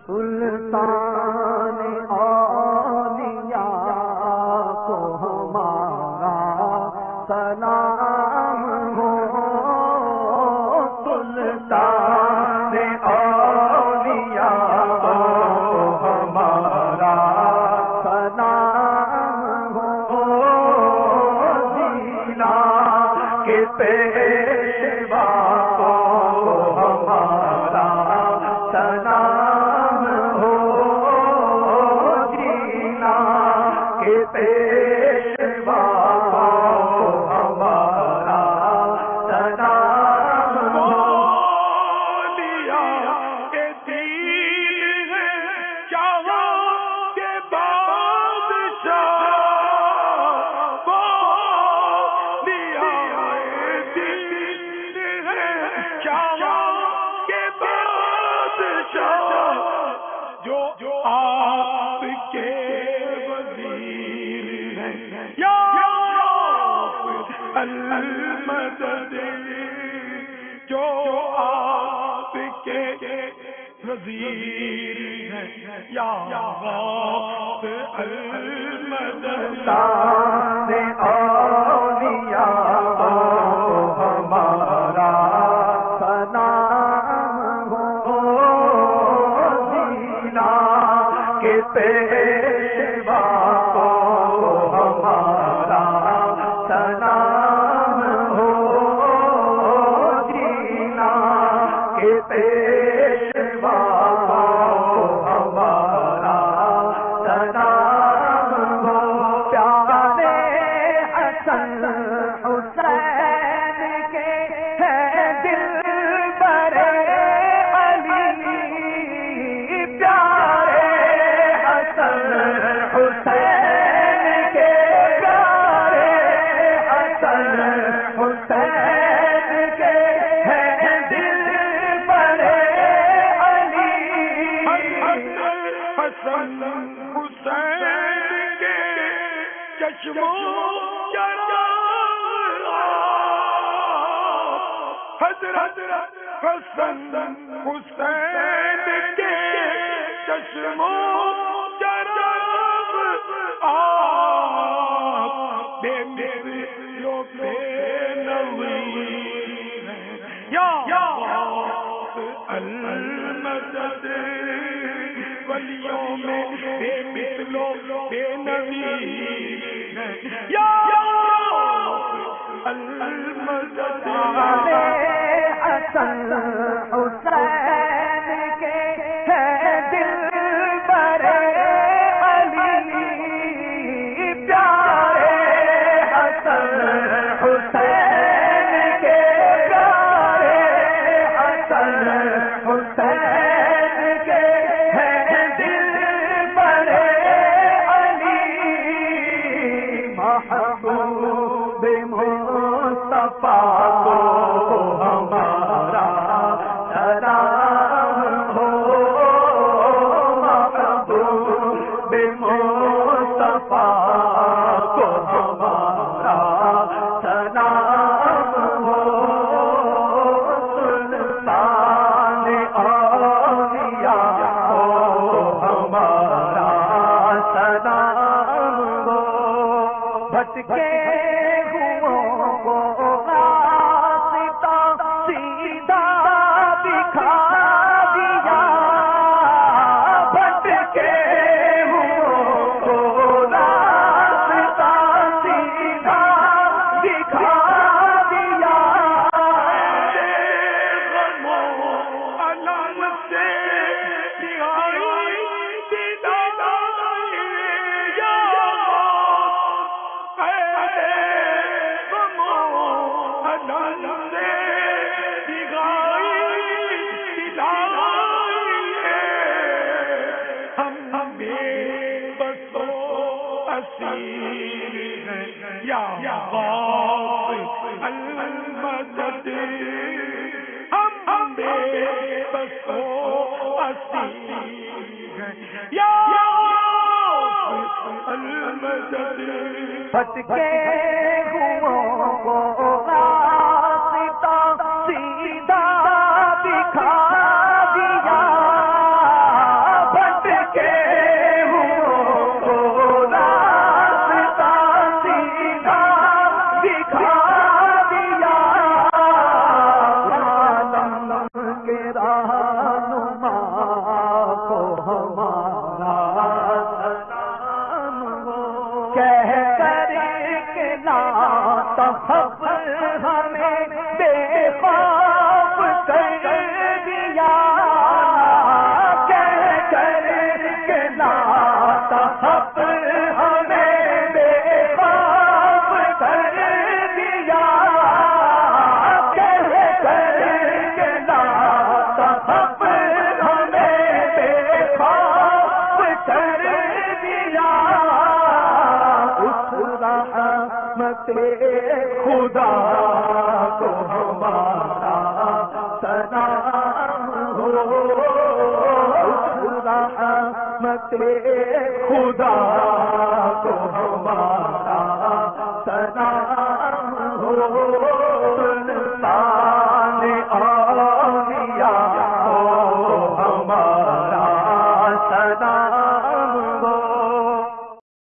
سلطان اولیاء کو ہمارا سلام ہو، سلطان اولیاء کو ہمارا سلام ہو، جینا کے پیشوا کو ہمارا سلام ہو، جینا کے پیشوا کو ہمارا سلام ہو، لیا کے دل ہے چاہو کے بادشاہ، لیا کے دل ہے چاہو کے بادشاہ، جو آپ کے وزیر ہیں یا المدد، جو آپ کے وزیر ہیں یا المدد، سلطان اولیاء کو ہمارا سلام ہو، جینا کے پیشوا کو ہمارا سلام ہو، جینا کے پیشوا کو ہمارا سلام ہو، پیارے حسن حسین کے ہے دل برے علی، پیارے حسن حسین کے، پیارے حسن حسین کے ہے دل برے علی، حسن حسین کے چشموں حضرت حسن حسین کے چشموں جرب آپ بے مثل و بے نظیر ہیں یا المدد، ولیوں میں بے مثل و بے نظیر ہیں یا المدد، حسن حسین کے ہے دل برے علی، پیارے حسن حسین کے، پیارے حسن حسین کے ہے دل برے علی، محبوب مصطفیٰ کو ہمارا سلام ہو، محبوب مصطفیٰ کو ہمارا سلام ہو، سلطان اولیاء کو ہمارا سلام ہو، بھٹکے یا المدد، ہم بے بس و اسیر ہیں یا المدد، بھٹکے ہوں کو راستہ سیدھا دکھا دیا، ہمارا سلام ہو، کہہ کر کہ لا تخف ہمیں بے خوف کر دیا، کہہ کر کہ لا تخف ہمیں بے خوف کر دیا، کہہ کر کہ لا تخف ہمیں بے خوف کر دیا، اس رحمت خدا کو ہمارا سلام ہو، اس رحمت خدا کو ہمارا سلام ہو۔